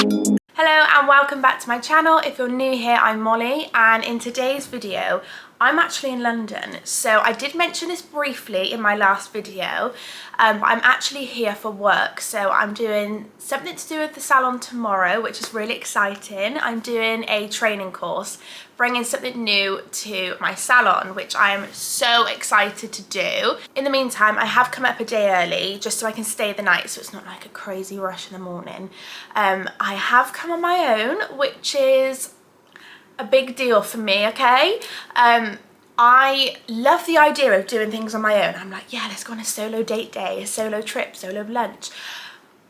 Hello and welcome back to my channel. If you're new here, I'm Molly, and in today's video I'm actually in London. So I did mention this briefly in my last video, but I'm actually here for work. So I'm doing something to do with the salon tomorrow, which is really exciting. I'm doing a training course, bringing something new to my salon, which I am so excited to do. In the meantime, I have come up a day early just so I can stay the night, so it's not like a crazy rush in the morning. I have come on my own, which is a big deal for me, okay? I love the idea of doing things on my own. I'm like, yeah, let's go on a solo date day, a solo trip, solo lunch.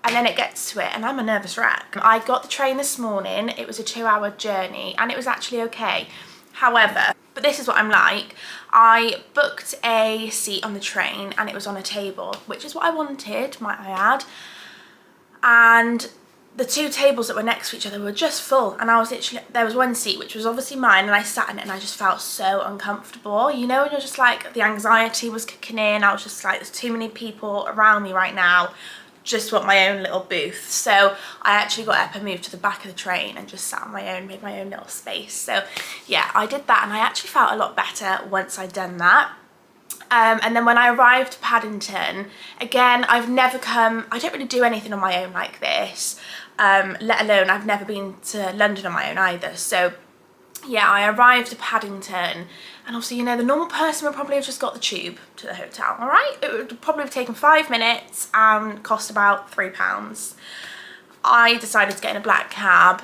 And then it gets to it and I'm a nervous wreck. I got the train this morning. It was a 2-hour journey and it was actually okay. However, but this is what I'm like. I booked a seat on the train and it was on a table, which is what I wanted, might I add. And the two tables that were next to each other were just full, and I was literally, there was one seat which was obviously mine, and I sat in it and I just felt so uncomfortable. You know, when you're just like, the anxiety was kicking in. I was just like, there's too many people around me right now, just want my own little booth. So I actually got up and moved to the back of the train and just sat on my own, made my own little space. So yeah, I did that and I actually felt a lot better once I'd done that. And then when I arrived to Paddington, again, I don't really do anything on my own like this, let alone I've never been to London on my own either. So yeah, I arrived to Paddington and obviously, you know, the normal person would probably have just got the tube to the hotel, all right? It would probably have taken 5 minutes and cost about £3. I decided to get in a black cab,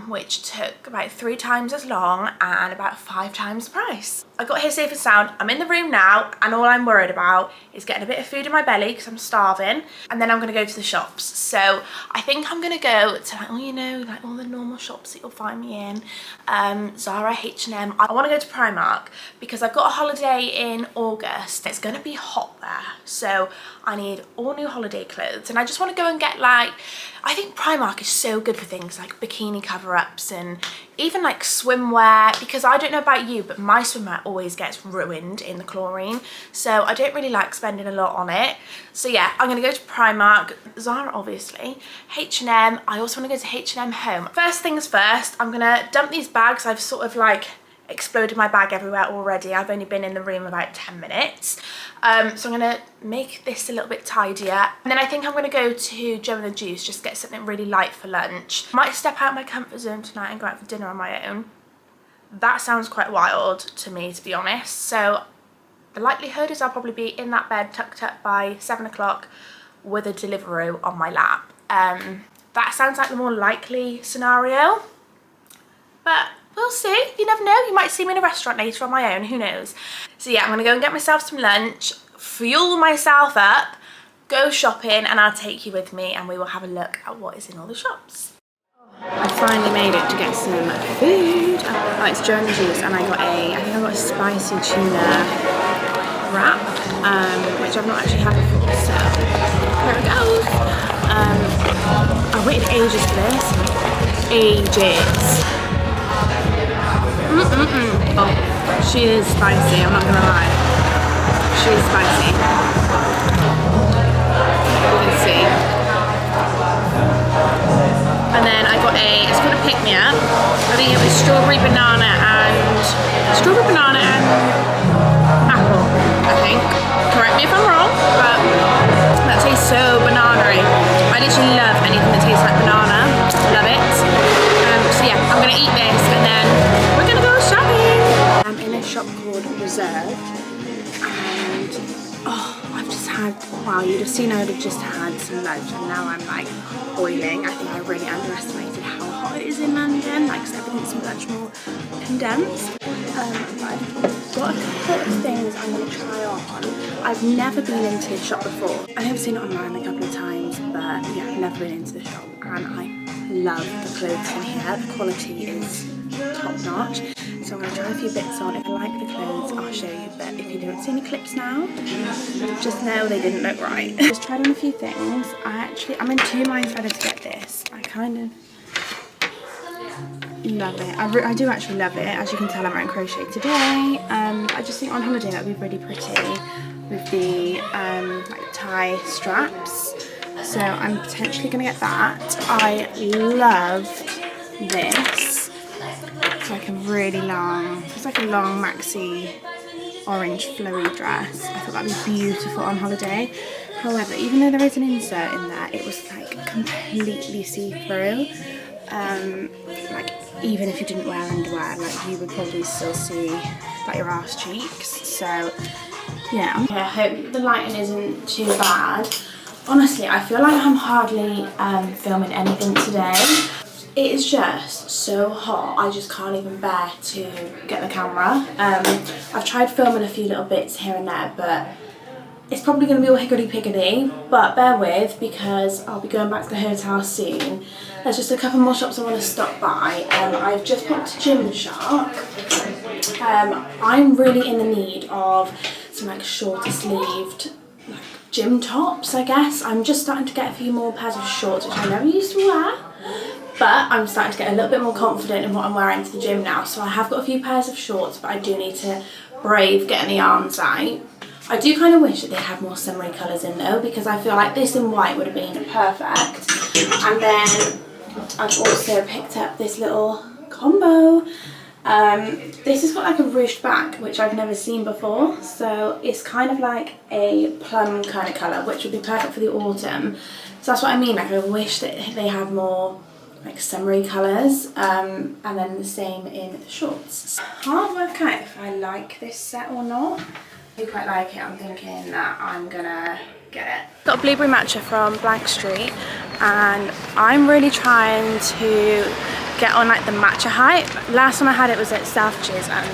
which took about 3 times as long and about 5 times the price. I got here safe and sound. I'm in the room now, and all I'm worried about is getting a bit of food in my belly because I'm starving, and then I'm gonna go to the shops. So I think I'm gonna go to, like, you know, like all the normal shops that you'll find me in, Zara, H&M. I wanna go to Primark because I've got a holiday in August. It's gonna be hot there, so I need all new holiday clothes, and I just wanna go and get, like, I think Primark is so good for things like bikini cover-ups and even like swimwear, because I don't know about you, but my swimwear always gets ruined in the chlorine, so I don't really like spending a lot on it. So yeah, I'm gonna go to Primark, Zara obviously, H&M. I also want to go to H&M Home. First things first, I'm gonna dump these bags. I've sort of like exploded my bag everywhere already. I've only been in the room about 10 minutes. So I'm gonna make this a little bit tidier. And then I think I'm gonna go to Joe and the Juice, just get something really light for lunch. Might step out of my comfort zone tonight and go out for dinner on my own. That sounds quite wild to me, to be honest. So the likelihood is I'll probably be in that bed tucked up by 7 o'clock with a Deliveroo on my lap. That sounds like the more likely scenario, but we'll see. You never know. You might see me in a restaurant later on my own. Who knows? So yeah, I'm going to go and get myself some lunch, fuel myself up, go shopping, and I'll take you with me and we will have a look at what is in all the shops. I finally made it to get some food. Oh, it's Joe and the Juice, and I think I got a spicy tuna wrap, which I've not actually had before, so there it goes. I waited ages for this. Ages. Oh, she is spicy, I'm not gonna lie. She is spicy. You can see. And then I got it's called a pick-me-up. I think it was strawberry banana and apple, I think. Correct me if I'm wrong, but that tastes so banana-y. I literally love anything that tastes like banana. Love it. So yeah, I'm gonna eat this and then we're gonna go shopping. I'm in a shop called Reserve, and I've just had, wow, you'd have seen I would have just had some lunch and now I'm like boiling. I think I really underestimated how hot it is in London, like, so everything's much more condensed. I've got a couple of things I'm going to try on. I've never been into this shop before. I have seen it online a couple of times, but yeah, I've never been into the shop, and I love the clothes in here. The quality is top notch. So I'm going to try a few bits on. If I like the clothes, I'll show you, but if you don't see any clips now, just know they didn't look right. Just tried on a few things. I'm in 2 minds whether to get this. I kind of love it. I do actually love it. As you can tell, I'm wearing crochet today. I just think on holiday that would be really pretty with the like tie straps. so I'm potentially gonna get that. I love this. It's like a really long, it's like a long maxi orange flowy dress. I thought that'd be beautiful on holiday. However, even though there is an insert in there, it was like completely see-through. Like even if you didn't wear underwear, like you would probably still see like your arse cheeks. So yeah, I hope the lighting isn't too bad. Honestly, I feel like I'm hardly filming anything today. It is just so hot, I just can't even bear to get the camera. I've tried filming a few little bits here and there, but it's probably going to be all higgledy-piggledy, but bear with because I'll be going back to the hotel soon. There's just a couple more shops I want to stop by. I've just popped to Gymshark. I'm really in the need of some like shorter sleeved like gym tops, I guess. I'm just starting to get a few more pairs of shorts, which I never used to wear. But I'm starting to get a little bit more confident in what I'm wearing to the gym now. So I have got a few pairs of shorts, but I do need to brave getting the arms out. I do kind of wish that they had more summery colours in though, because I feel like this in white would have been perfect. And then I've also picked up this little combo. This has got like a ruched back, which I've never seen before. So it's kind of like a plum kind of colour, which would be perfect for the autumn. So that's what I mean, like I wish that they had more like summery colours, and then the same in the shorts. Can't work out if I like this set or not. I do quite like it. I'm thinking that I'm gonna get it. Got a blueberry matcha from Blank Street, and I'm really trying to get on like the matcha hype. Last time I had it was at Selfridges and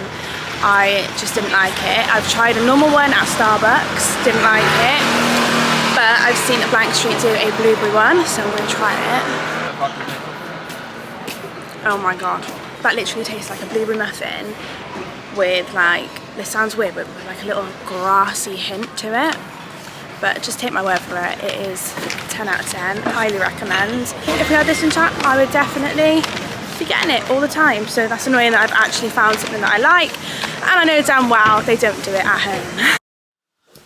I just didn't like it. I've tried a normal one at Starbucks, didn't like it, but I've seen that Blank Street do a blueberry one, so I'm gonna try it. Oh my god, that literally tastes like a blueberry muffin with like, this sounds weird, but with like a little grassy hint to it. But just take my word for it, it is 10 out of 10, highly recommend. If we had this in chat, I would definitely be getting it all the time. So that's annoying that I've actually found something that I like, and I know damn well they don't do it at home.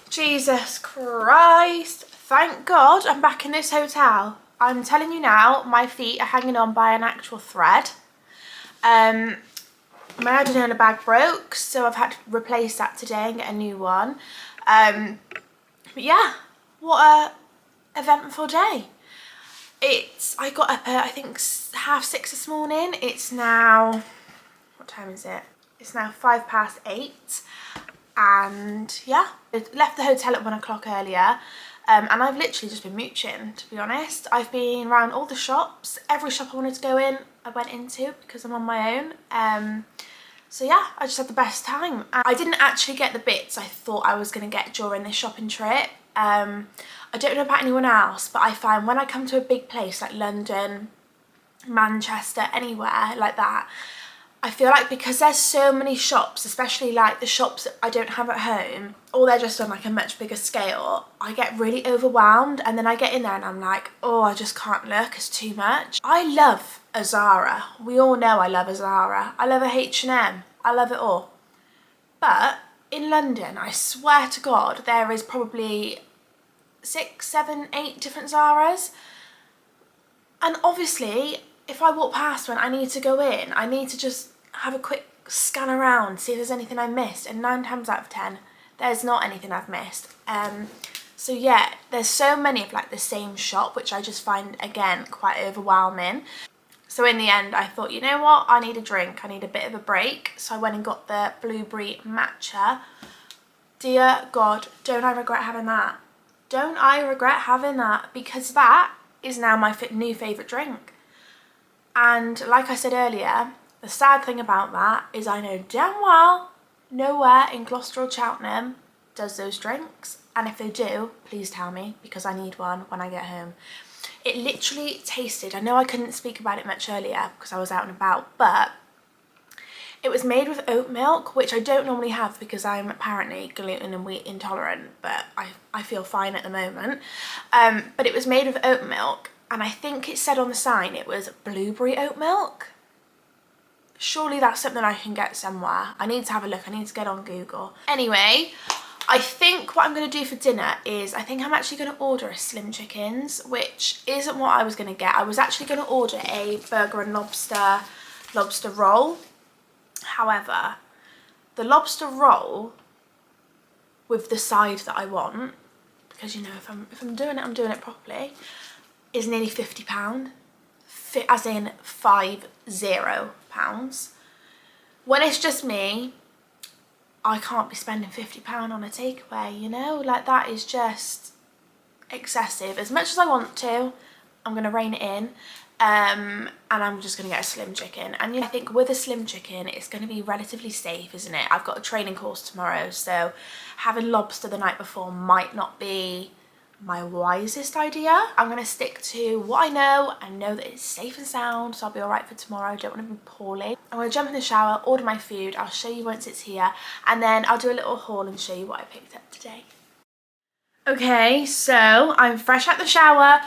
Jesus Christ, thank God I'm back in this hotel. I'm telling you now, my feet are hanging on by an actual thread. My adenola bag broke, so I've had to replace that today and get a new one. But yeah, what a eventful day. I got up at I think 6:30 this morning. It's now, what time is it? It's now 8:05, and yeah, I left the hotel at 1 o'clock earlier. And I've literally just been mooching, to be honest. I've been around all the shops. Every shop I wanted to go in, I went into because I'm on my own. So yeah, I just had the best time. I didn't actually get the bits I thought I was going to get during this shopping trip. I don't know about anyone else, but I find when I come to a big place like London, Manchester, anywhere like that, I feel like because there's so many shops, especially like the shops that I don't have at home, or they're just on like a much bigger scale, I get really overwhelmed, and then I get in there and I'm like, oh, I just can't look, it's too much. I love a Zara. We all know I love a Zara. I love a H&M. I love it all. But in London, I swear to God, there is probably 6, 7, 8 different Zaras. And obviously, if I walk past one, I need to go in. I need to just have a quick scan around, see if there's anything I missed. And 9 times out of 10, there's not anything I've missed. So yeah, there's so many of like the same shop, which I just find, again, quite overwhelming. So in the end, I thought, you know what? I need a drink. I need a bit of a break. So I went and got the blueberry matcha. Dear God, don't I regret having that? Don't I regret having that? Because that is now my new favourite drink. And like I said earlier, the sad thing about that is I know damn well nowhere in Gloucester or Cheltenham does those drinks. And if they do, please tell me, because I need one when I get home. It literally tasted, I know I couldn't speak about it much earlier because I was out and about, but it was made with oat milk, which I don't normally have because I'm apparently gluten and wheat intolerant, but I feel fine at the moment. But it was made with oat milk, and I think it said on the sign it was blueberry oat milk. Surely that's something I can get somewhere. I need to have a look. I need to get on Google. Anyway, I think what I'm going to do for dinner is I think I'm actually going to order a Slim Chickens, which isn't what I was going to get. I was actually going to order a burger and lobster roll. However, the lobster roll with the side that I want, because you know if I'm doing it, I'm doing it properly, is nearly £50, as in £50. When it's just me, I can't be spending £50 on a takeaway, you know? Like, that is just excessive. As much as I want to, I'm going to rein it in. And I'm just going to get a Slim Chicken. And you know, I think with a Slim Chicken, it's going to be relatively safe, isn't it? I've got a training course tomorrow, so having lobster the night before might not be my wisest idea. I'm going to stick to what I know and know that it's safe and sound, so I'll be all right for tomorrow. I don't want to be poorly. I'm going to jump in the shower, order my food. I'll show you once it's here, and then I'll do a little haul and show you what I picked up today. Okay, so I'm fresh out the shower.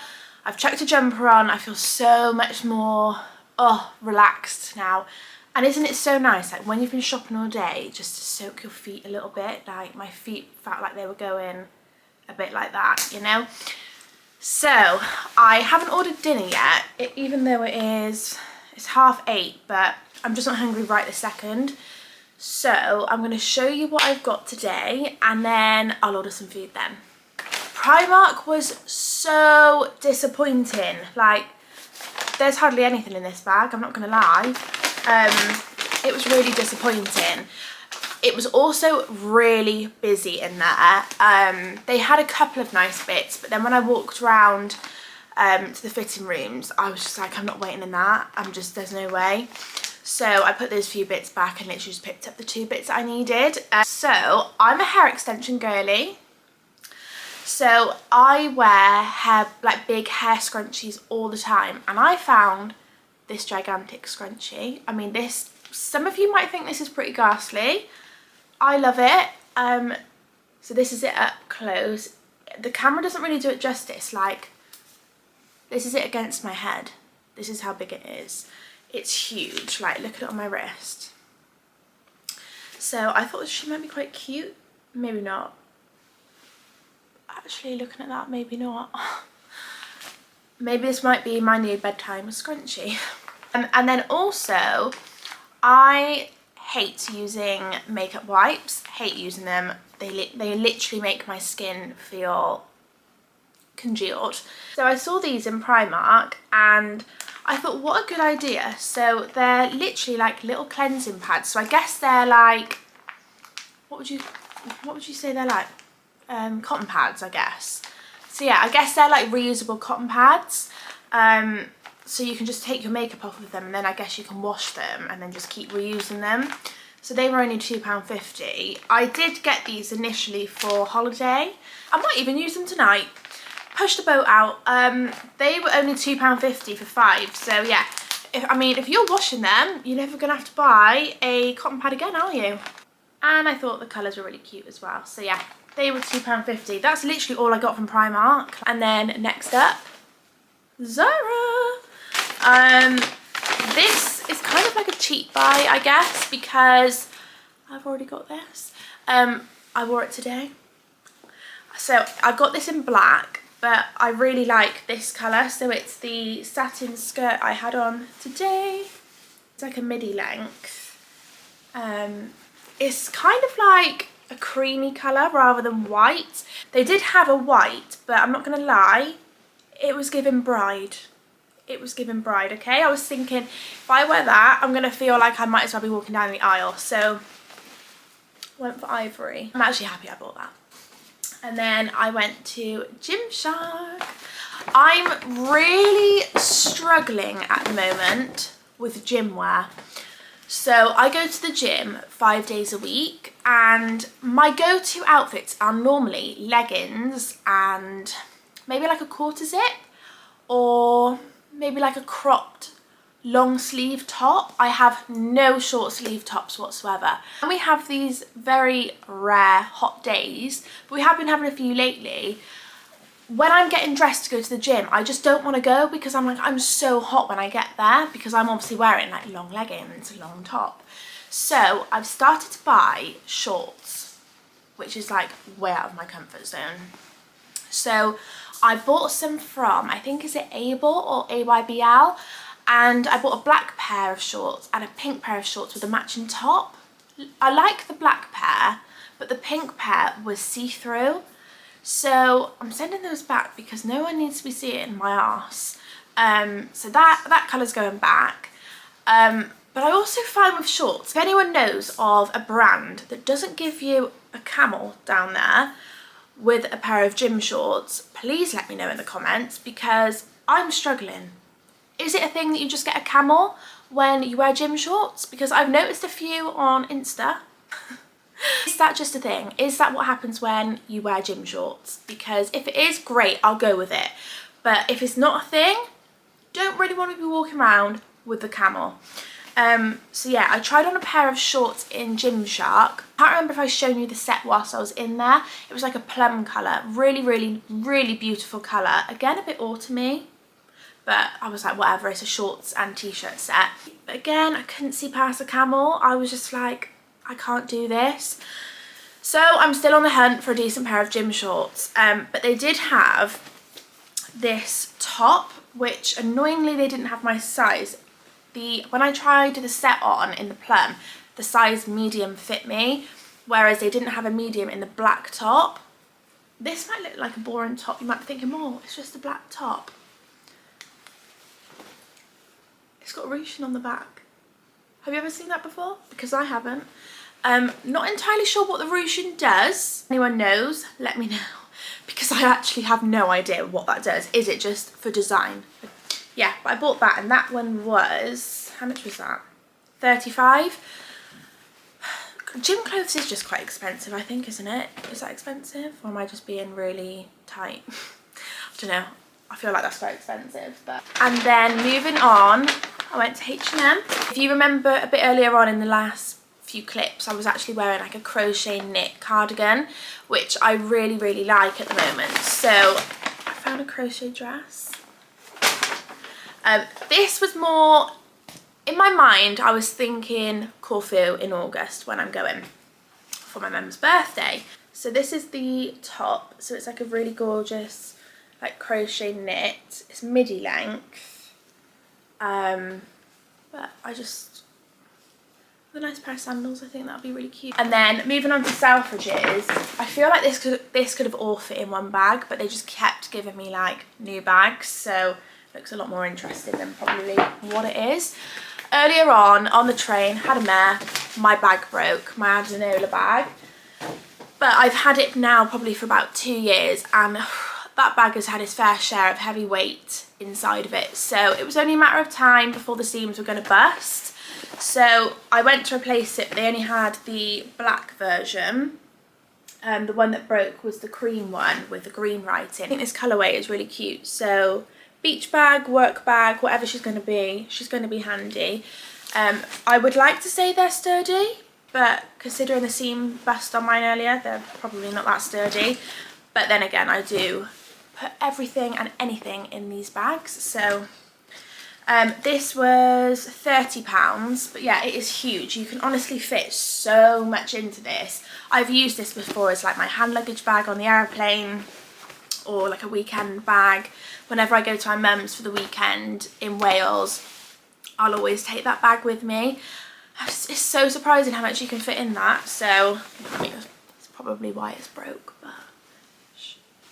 I've chucked a jumper on. I feel so much more relaxed now. And isn't it so nice, like when you've been shopping all day, just to soak your feet a little bit. Like my feet felt like they were going a bit like that, you know. So I haven't ordered dinner yet, even though it's 8:30, but I'm just not hungry right this second. So I'm going to show you what I've got today, and then I'll order some food then. Primark was so disappointing. Like, there's hardly anything in this bag, I'm not going to lie. It was really disappointing. It was also really busy in there. They had a couple of nice bits, but then when I walked around to the fitting rooms, I was just like, I'm not waiting in that. There's no way. So I put those few bits back and literally just picked up the 2 bits that I needed. So I'm a hair extension girly. So I wear big hair scrunchies all the time, and I found this gigantic scrunchie. I mean, some of you might think this is pretty ghastly. I love it. So this is it up close. The camera doesn't really do it justice. Like, this is it against my head. This is how big it is. It's huge. Like, look at it on my wrist. So I thought she might be quite cute. Maybe not. Actually, looking at that, maybe not. Maybe this might be my new bedtime scrunchie. And then also, I hate using makeup wipes. Hate using them. They literally make my skin feel congealed. So I saw these in Primark and I thought, what a good idea. So they're literally like little cleansing pads. So I guess they're like, what would you say they're like? Cotton pads, I guess. So yeah, I guess they're like reusable cotton pads. So you can just take your makeup off of them, and then I guess you can wash them and then just keep reusing them. So they were only £2.50. I did get these initially for holiday. I might even use them tonight. Push the boat out. They were only £2.50 for 5. So yeah, if you're washing them, you're never gonna have to buy a cotton pad again, are you? And I thought the colours were really cute as well. So yeah, they were £2.50. That's literally all I got from Primark. And then next up, Zara. This is kind of like a cheap buy, I guess, because I've already got this. I wore it today. So I got this in black, but I really like this colour. So it's the satin skirt I had on today. It's like a midi length. It's kind of like a creamy colour rather than white. They did have a white, but I'm not going to lie, it was giving bride. It was giving bride, okay? I was thinking, if I wear that, I'm going to feel like I might as well be walking down the aisle. So, went for ivory. I'm actually happy I bought that. And then I went to Gymshark. I'm really struggling at the moment with gym wear. So I go to the gym 5 days a week, and my go-to outfits are normally leggings and maybe like a quarter zip, or maybe like a cropped long sleeve top. I have no short sleeve tops whatsoever. And we have these very rare hot days, but we have been having a few lately. When I'm getting dressed to go to the gym, I just don't want to go because I'm so hot when I get there, because I'm obviously wearing like long leggings, long top. So I've started to buy shorts. which is like way out of my comfort zone. So I bought some from, I think, is it Able or AYBL? And I bought a black pair of shorts and a pink pair of shorts with a matching top. I like the black pair, but the pink pair was see-through. So I'm sending those back because no one needs to be seeing my arse. So that colour's going back. But I also find with shorts, if anyone knows of a brand that doesn't give you a camel down there with a pair of gym shorts, please let me know in the comments, because I'm struggling. Is it a thing that you just get a camel when you wear gym shorts? Because I've noticed a few on Insta. Is that just a thing? Is that what happens when you wear gym shorts? Because if it is, great, I'll go with it. But if it's not a thing, don't really want to be walking around with the camel. So yeah, I tried on a pair of shorts in Gymshark. I can't remember if I've shown you the set whilst I was in there. It was like a plum colour. Really, really, really beautiful colour. Again, a bit autumny. But I was like, whatever, it's a shorts and t-shirt set. But again, I couldn't see past the camel. I was just like, I can't do this. So I'm still on the hunt for a decent pair of gym shorts. But they did have this top, which annoyingly they didn't have my size. When I tried the set on in the plum, the size medium fit me, whereas they didn't have a medium in the black top. This might look like a boring top. You might be thinking, oh, it's just a black top. It's got ruching on the back. Have you ever seen that before? Because I haven't. Not entirely sure what the ruching does. Anyone knows, let me know. Because I actually have no idea what that does. Is it just for design? Yeah, but I bought that, and that one was, how much was that? 35. Gym clothes is just quite expensive, I think, isn't it? Is that expensive? Or am I just being really tight? I don't know. I feel like that's quite expensive. And then moving on, I went to H&M. If you remember a bit earlier on in the last few clips, I was actually wearing like a crochet knit cardigan, which I really, really like at the moment. So I found a crochet dress. This was more, in my mind, I was thinking Corfu in August when I'm going for my mum's birthday. So this is the top. So it's like a really gorgeous like crochet knit. It's midi length. But I just, with a nice pair of sandals, I think that'd be really cute. And then moving on to Selfridges, I feel like this could have all fit in one bag, but they just kept giving me like new bags. So looks a lot more interesting than probably what it is. Earlier on the train, had a mare, my bag broke, my Adenola bag. But I've had it now probably for about 2 years, and that bag has had its fair share of heavy weight inside of it. So it was only a matter of time before the seams were going to burst. So I went to replace it, but they only had the black version. The one that broke was the cream one with the green writing. I think this colourway is really cute. So beach bag, work bag, whatever she's going to be handy. I would like to say they're sturdy, but considering the seam bust on mine earlier, they're probably not that sturdy. But then again, I do put everything and anything in these bags. So this was £30, but yeah, it is huge. You can honestly fit so much into this. I've used this before as like my hand luggage bag on the airplane, or like a weekend bag. Whenever I go to my mum's for the weekend in Wales, I'll always take that bag with me. It's so surprising how much you can fit in that. So I mean, that's probably why it's broke. But.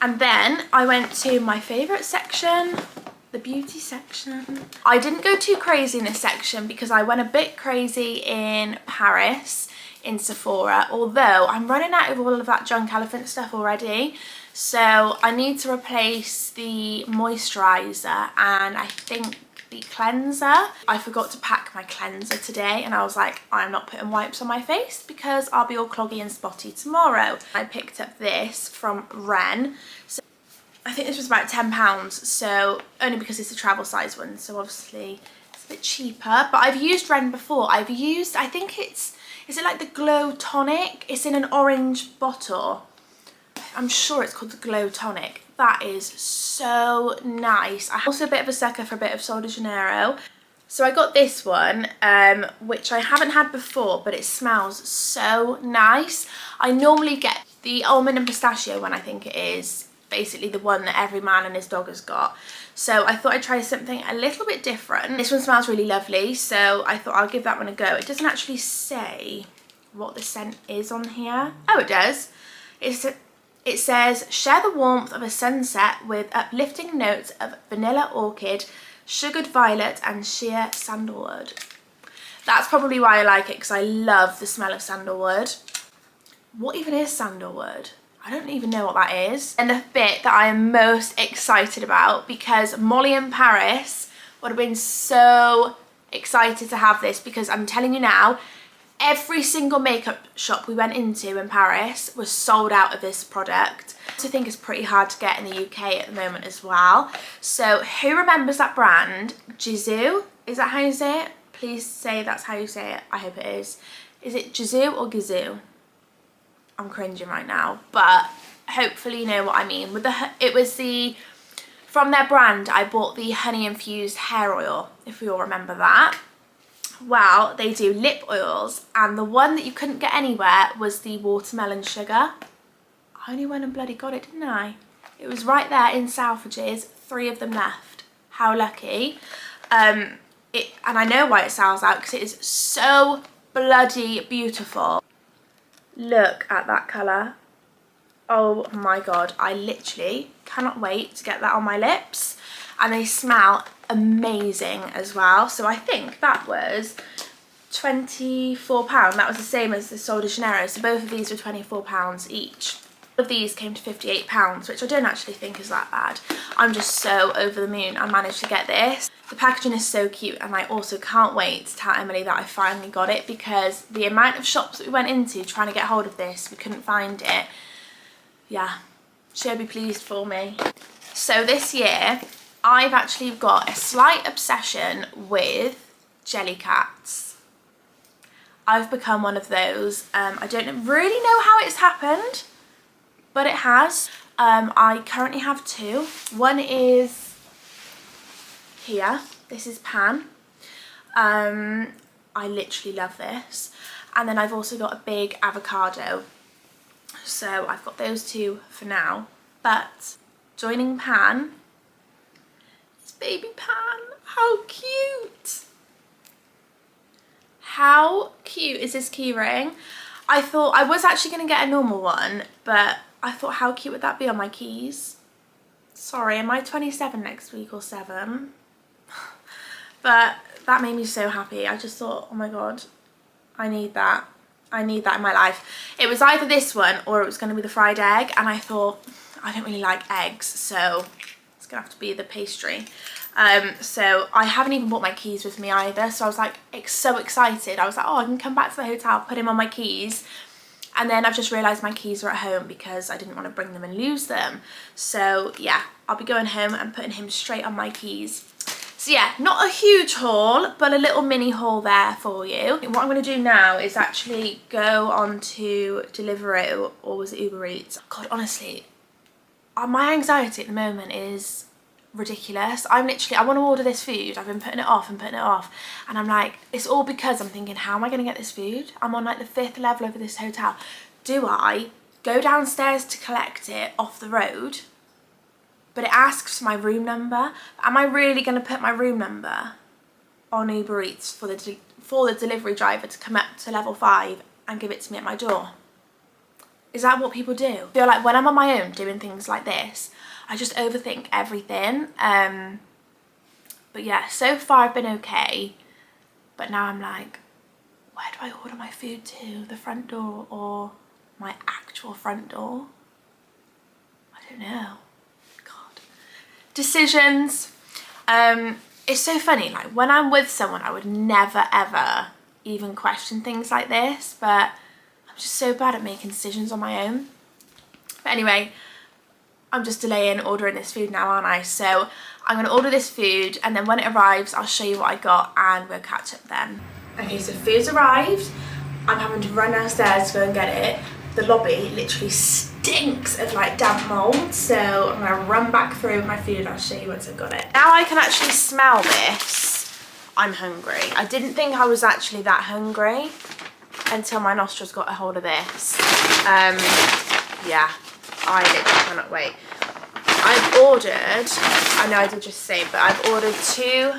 And then I went to my favourite section, the beauty section. I didn't go too crazy in this section because I went a bit crazy in Paris in Sephora, although I'm running out of all of that junk elephant stuff already. So I need to replace the moisturiser and I think the cleanser. I forgot to pack my cleanser today, and I was like, I'm not putting wipes on my face because I'll be all cloggy and spotty tomorrow. I picked up this from Ren. So I think this was about £10, so only because it's a travel size one, so obviously it's a bit cheaper. But I've used Ren before. I think is it like the Glow Tonic? It's in an orange bottle. I'm sure it's called the Glow Tonic. That is so nice. I'm also a bit of a sucker for a bit of Sol de Janeiro. So I got this one, which I haven't had before, but it smells so nice. I normally get The almond and pistachio one, I think it is basically the one that every man and his dog has got. So I thought I'd try something a little bit different. This one smells really lovely, so I thought I'll give that one a go. It doesn't actually say what the scent is on here. Oh, it does. It says, share the warmth of a sunset with uplifting notes of vanilla orchid, sugared violet and sheer sandalwood. That's probably why I like it, because I love the smell of sandalwood. What even is sandalwood? I don't even know what that is. And the bit that I am most excited about, because Molly in Paris would have been so excited to have this, because I'm telling you now, every single makeup shop we went into in Paris was sold out of this product. I think it's pretty hard to get in the UK at the moment as well. So who remembers that brand? Gisou? Is that how you say it? Please say that's how you say it. I hope it is. Is it Gisou or Gizou? I'm cringing right now, but hopefully you know what I mean. From their brand, I bought the honey infused hair oil, if we all remember that. Well, they do lip oils, and the one that you couldn't get anywhere was the watermelon sugar. I only went and bloody got it, didn't I? It was right there in Selfridges, 3 of them left. How lucky. And I know why it sells out, because it is so bloody beautiful. Look at that colour. Oh my god, I literally cannot wait to get that on my lips. And they smell amazing as well. So I think that was £24. That was the same as the Sol de Janeiro. So both of these were £24 each. All of these came to £58, which I don't actually think is that bad. I'm just so over the moon I managed to get this. The packaging is so cute, and I also can't wait to tell Emily that I finally got it, because the amount of shops that we went into trying to get hold of this, we couldn't find it. Yeah, she'll be pleased for me. So this year, I've actually got a slight obsession with Jellycats. I've become one of those. I don't really know how it's happened, but it has. I currently have 2. One is here. This is Pan. I literally love this. And then I've also got a big avocado. So I've got those 2 for now. But joining Pan, baby Pan. How cute! How cute is this key ring? I thought I was actually going to get a normal one, but I thought, how cute would that be on my keys? Sorry, am I 27 next week or 7? But that made me so happy. I just thought, oh my god, I need that. I need that in my life. It was either this one or it was going to be the fried egg, and I thought, I don't really like eggs, so it's going to have to be the pastry. So I haven't even brought my keys with me either, so I was like so excited. I was like, oh, I can come back to the hotel, put him on my keys, and then I've just realised my keys are at home because I didn't want to bring them and lose them. So yeah, I'll be going home and putting him straight on my keys. So yeah, not a huge haul, but a little mini haul there for you. What I'm going to do now is actually go on to Deliveroo, or was it Uber Eats? God, honestly, my anxiety at the moment is ridiculous. I want to order this food. I've been putting it off and putting it off, and I'm like, it's all because I'm thinking, how am I going to get this food? I'm on like the 5th level of this hotel. Do I go downstairs to collect it off the road, but it asks for my room number? Am I really going to put my room number on Uber Eats for the delivery driver to come up to level 5 and give it to me at my door? Is that what people do? I feel like when I'm on my own doing things like this, I just overthink everything. But yeah, so far I've been okay. But now I'm like, where do I order my food to? The front door or my actual front door? I don't know. God. Decisions. It's so funny, like when I'm with someone, I would never ever even question things like this, but I'm just so bad at making decisions on my own. But anyway, I'm just delaying ordering this food now, aren't I? So I'm going to order this food, and then when it arrives, I'll show you what I got and we'll catch up then. Okay, so food's arrived. I'm having to run downstairs to go and get it. The lobby literally stinks of like damp mould, so I'm going to run back through my food and I'll show you once I've got it. Now I can actually smell this. I'm hungry. I didn't think I was actually that hungry until my nostrils got a hold of this. yeah, I literally cannot wait. I've ordered, I know I did just say, but I've ordered 2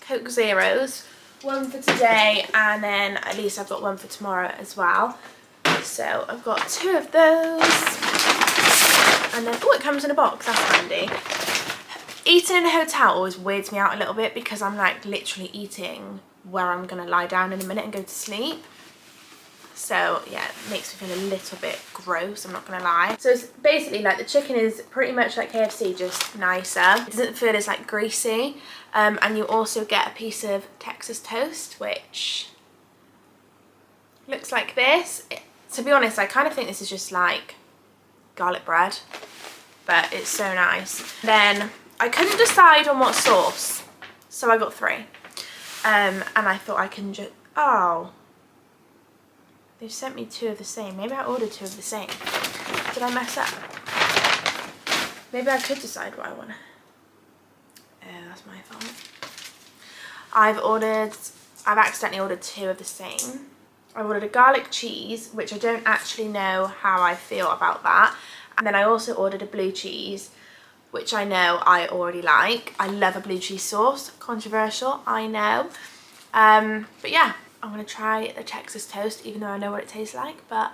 Coke Zeros, one for today, and then at least I've got one for tomorrow as well. So I've got 2 of those, and then, oh, it comes in a box, that's handy. Eating in a hotel always weirds me out a little bit because I'm like literally eating where I'm gonna lie down in a minute and go to sleep. So yeah, it makes me feel a little bit gross, I'm not gonna lie. So it's basically like the chicken is pretty much like KFC, just nicer. It doesn't feel as like greasy. And you also get a piece of Texas toast, which looks like this. To be honest, I kind of think this is just like garlic bread, but it's so nice. Then I couldn't decide on what sauce, so I got 3. And I thought I can just, oh. They've sent me 2 of the same. Maybe I ordered 2 of the same. Did I mess up? Maybe I could decide what I want. Oh, that's my fault. I've accidentally ordered 2 of the same. I ordered a garlic cheese, which I don't actually know how I feel about that. And then I also ordered a blue cheese, which I know I already like. I love a blue cheese sauce. Controversial, I know. But yeah. I'm going to try the Texas toast, even though I know what it tastes like, but I'll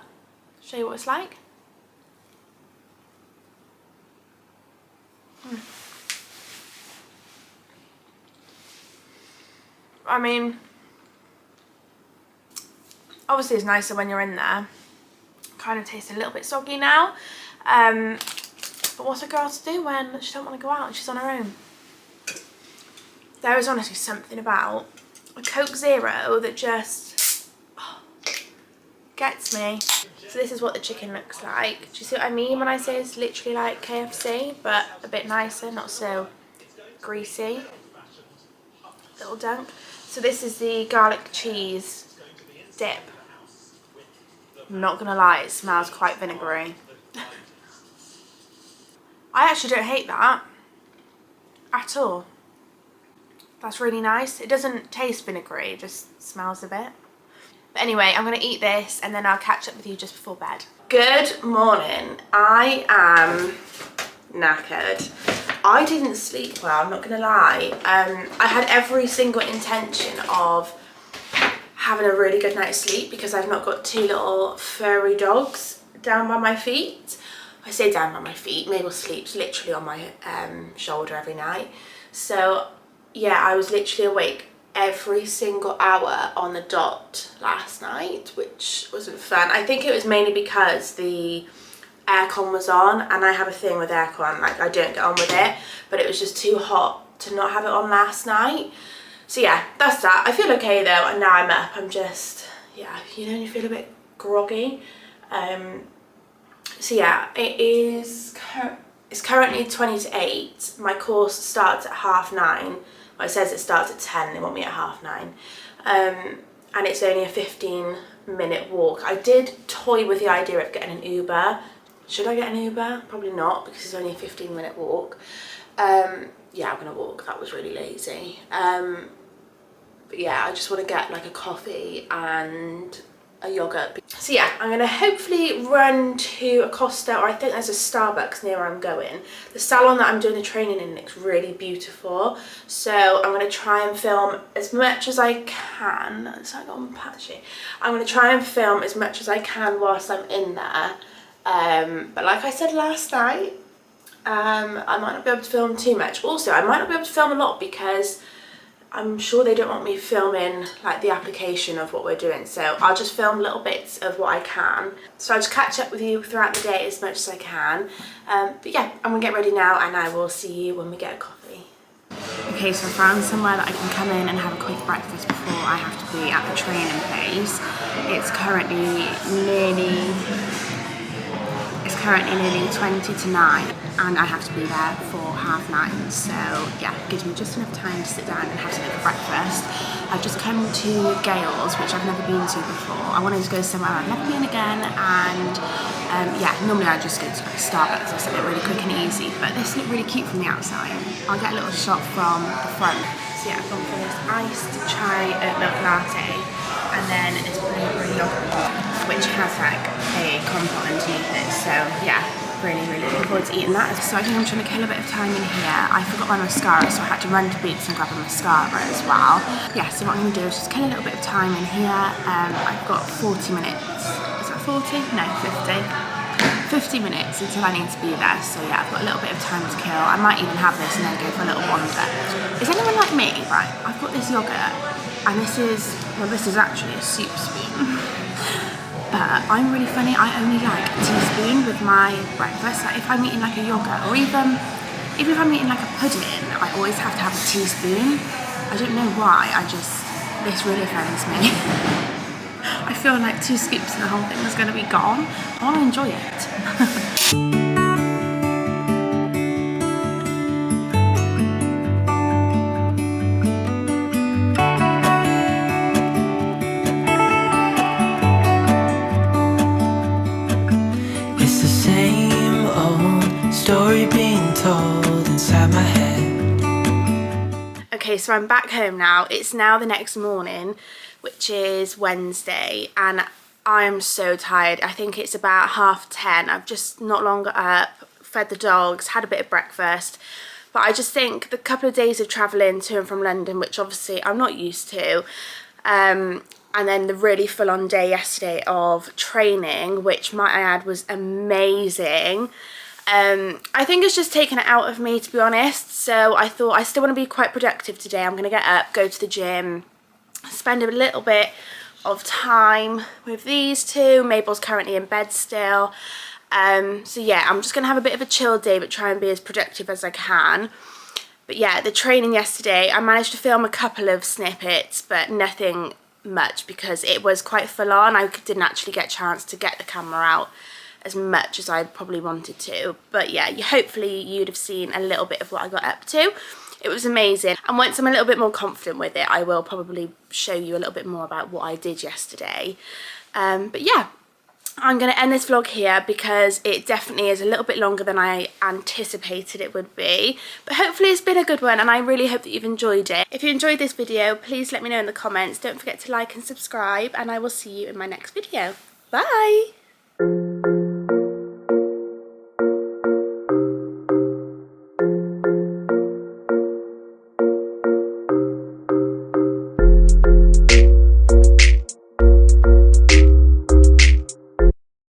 show you what it's like. I mean, obviously it's nicer when you're in there. Kind of tastes a little bit soggy now. But what's a girl to do when she don't want to go out and she's on her own? There is honestly something about a Coke Zero that just gets me. So this is what the chicken looks like. Do you see what I mean when I say it's literally like KFC, but a bit nicer, not so greasy. Little dunk. So this is the garlic cheese dip. I'm not gonna lie, it smells quite vinegary. I actually don't hate that at all. That's really nice. It doesn't taste vinegary, it just smells a bit. But anyway, I'm gonna eat this and then I'll catch up with you just before bed. Good morning. I am knackered. I didn't sleep well, I'm not gonna lie. I had every single intention of having a really good night's sleep because I've not got 2 little furry dogs down by my feet. I say down by my feet, Mabel sleeps literally on my shoulder every night. So yeah, I was literally awake every single hour on the dot last night, which wasn't fun. I think it was mainly because the aircon was on, and I have a thing with aircon, like I don't get on with it, but it was just too hot to not have it on last night. So yeah, that's that. I feel okay though, and now I'm up. I'm just, yeah, you know, you feel a bit groggy. So yeah, it's currently 20 to 8. My course starts at 9:30. Well, it says it starts at 10, they want me at 9:30. And it's only a 15-minute walk. I did toy with the idea of getting an Uber. Should I get an Uber? Probably not, because it's only a 15-minute walk. Yeah, I'm gonna walk, that was really lazy. But yeah, I just wanna get like a coffee and a yogurt. So yeah, I'm gonna hopefully run to a Costa, or I think there's a Starbucks near where I'm going. The salon that I'm doing the training in looks really beautiful, so I'm gonna try and film as much as I can. It's like on patchy. I'm gonna try and film as much as I can whilst I'm in there. But like I said last night, I might not be able to film too much. Also, I might not be able to film a lot because I'm sure they don't want me filming like the application of what we're doing, so I'll just film little bits of what I can. So I'll just catch up with you throughout the day as much as I can. But yeah, I'm gonna get ready now and I will see you when we get a coffee. Okay, so I found somewhere that I can come in and have a quick breakfast before I have to be at the training place. It's currently nearly 20 to 9 and I have to be there for 9:30, so yeah, it gives me just enough time to sit down and have something for breakfast. I've just come to Gales, which I've never been to before. I wanted to go somewhere I've never been again, and yeah, normally I just go to like Starbucks or something really quick and easy, but this looked really cute from the outside. I'll get a little shot from the front. So yeah, I've gone for this iced chai oat milk latte and then this blueberry yogurt. which has like a compote underneath it. So yeah, really looking forward to eating that. So I think I'm trying to kill a bit of time in here. I forgot my mascara, so I had to run to Boots and grab a mascara as well. Yeah, so what I'm going to do is just kill a little bit of time in here. I've got 40 minutes. Is that 40? No, 50. 50 minutes until I need to be there. So yeah, I've got a little bit of time to kill. I might even have this and then go for a little wander. Is anyone like me? Right, I've got this yogurt, and this is actually a soup spoon. But I'm really funny, I only like a teaspoon with my breakfast. Like if I'm eating like a yogurt, or even if I'm eating like a pudding, I always have to have a teaspoon. I don't know why, this really offends me. I feel like 2 scoops and the whole thing is going to be gone. I want to enjoy it. Story being told inside my head. Okay, so I'm back home now. It's now the next morning, which is Wednesday, and I'm so tired. I think it's about 10:30. I've just not long got up, fed the dogs, had a bit of breakfast. But I just think the couple of days of travelling to and from London, which obviously I'm not used to, and then the really full-on day yesterday of training, which might I add was amazing. I think it's just taken it out of me, to be honest. So I thought I still want to be quite productive today. I'm going to get up, go to the gym, spend a little bit of time with these two. Mabel's currently in bed still. So yeah, I'm just going to have a bit of a chill day, but try and be as productive as I can. But yeah, the training yesterday, I managed to film a couple of snippets, but nothing much because it was quite full on. I didn't actually get a chance to get the camera out as much as I probably wanted to. But yeah, hopefully you'd have seen a little bit of what I got up to. It was amazing. And once I'm a little bit more confident with it, I will probably show you a little bit more about what I did yesterday. But yeah, I'm going to end this vlog here because it definitely is a little bit longer than I anticipated it would be. But hopefully it's been a good one, and I really hope that you've enjoyed it. If you enjoyed this video, please let me know in the comments. Don't forget to like and subscribe, and I will see you in my next video. Bye!